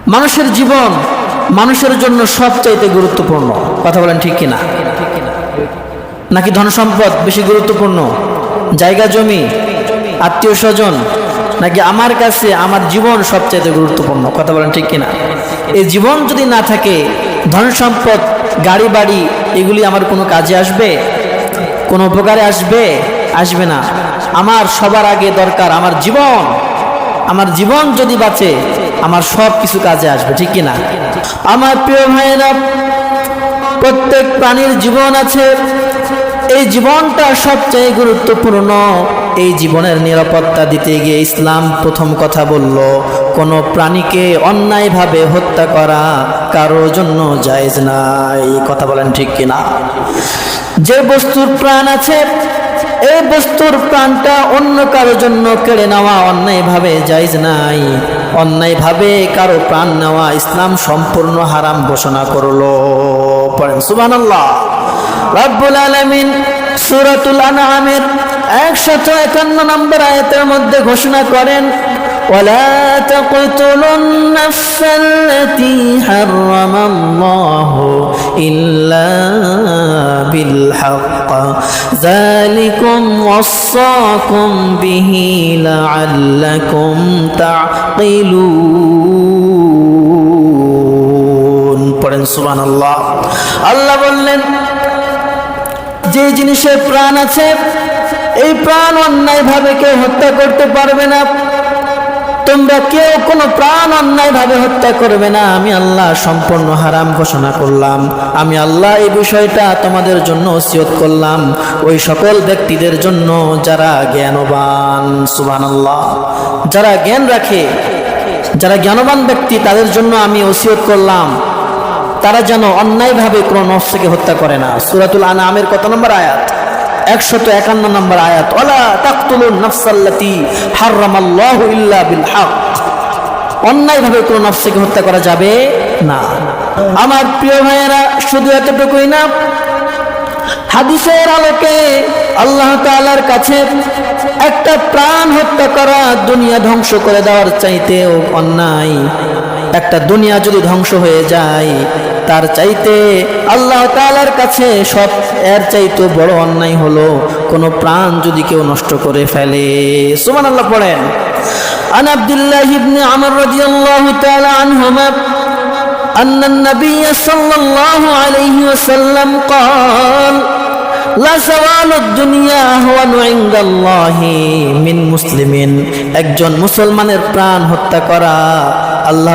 মানুষের জীবন মানুষের জন্য সবচাইতে গুরুত্বপূর্ণ। কথা বলেন ঠিক কিনা? নাকি ধন সম্পদ বেশি গুরুত্বপূর্ণ, জায়গা জমি, আত্মীয় স্বজন, নাকি আমার কাছে আমার জীবন সবচাইতে গুরুত্বপূর্ণ? কথা বলেন ঠিক কিনা? এই জীবন যদি না থাকে, ধন সম্পদ, গাড়ি বাড়ি এগুলি আমার কোনো কাজে আসবে? কোনো উপকারে আসবে? আসবে না। আমার সবার আগে দরকার আমার জীবন। আমার জীবন যদি বাঁচে আমার সব কিছু কাজে আসবে, ঠিক কিনা? আমার প্রিয় ভাইয়েরা, প্রত্যেক প্রাণীর জীবন আছে। এই জীবনটা সবচেয়ে গুরুত্বপূর্ণ। এই জীবনের নিরাপত্তা দিতে গিয়ে ইসলাম প্রথম কথা বলল, কোনো প্রাণীকে অন্যায়ভাবে হত্যা করা কারোর জন্য জায়েজ নাই। কথা বলেন ঠিক কিনা? যে বস্তুর প্রাণ আছে, এই বস্তুর প্রাণটা অন্য কারোর জন্য কেড়ে নেওয়া অন্যায়ভাবে জায়েজ নাই। অন্যায়ভাবে কারো প্রাণ নেওয়া ইসলাম সম্পূর্ণ হারাম ঘোষণা করলো। পড়েন সুবহানাল্লাহ। রব্বুল আলামিন সূরাতুল আনআমের 151 নম্বর আয়াতের মধ্যে ঘোষণা করেন, ওয়ালা তাকতুলুন নাফসাল্লাতী হারামাল্লাহু ইল্লা বিল হক যালিকুম ওয়াসাকুম বিহি লাআল্লাকুম তা'কিলুন। পড়েন সুবহানাল্লাহ। আল্লাহ বললেন, যে জিনিসের প্রাণ আছে এই প্রাণ অন্যায়ভাবে কেউ হত্যা করতে পারবে না। তোমরা কেউ কোনো প্রাণ অন্যায়ভাবে হত্যা করবে না। আমি আল্লাহ সম্পূর্ণ হারাম ঘোষণা করলাম। আমি আল্লাহ এই বিষয়টা তোমাদের জন্য ওসিয়ত করলাম ওই সকল ব্যক্তিদের জন্য যারা জ্ঞানবান। সুবহানাল্লাহ। যারা জ্ঞান রাখে, যারা জ্ঞানবান ব্যক্তি, তাদের জন্য আমি ওসিয়ত করলাম তারা যেন অন্যায়ভাবে কোনো নফসকে হত্যা করে না। সূরাতুল আনআমের কত নম্বর আয়াত? 151 নম্বর আয়াত। ওয়ালা তাকতুলুন নাফসাল্লাতী হারামাল্লাহু ইল্লা বিল হক। অন্যায়ভাবে কোনো নফসকে হত্যা করা যাবে না। আমার প্রিয় ভাইয়েরা, শুধু এতটুকুই না, হাদিসের আলোকে আল্লাহ তাআলার কাছে একটা প্রাণ হত্যা করা দুনিয়া ধ্বংস করে দেওয়ার চাইতেও অন্যায়। একটা দুনিয়া যদি ধ্বংস হয়ে যায়, তার চাইতে আল্লাহ তাআলার কাছে সব এর চাইতে বড় অন্যায় হলো কোনো প্রাণ যদি কেউ নষ্ট করে ফেলে। সুবহানাল্লাহ। পড়েন, আন আব্দুল্লাহ ইবনে আমর রাদিয়াল্লাহু তাআলা আনহুমা আন্না নবী সাল্লাল্লাহু আলাইহি ওয়াসাল্লাম قال লা যাওয়ালুদ দুনিয়া আহওয়ানু ইনদাল্লাহি মিন মুসলিমিন। একজন মুসলমানের প্রাণ হত্যা করা আল্লাহ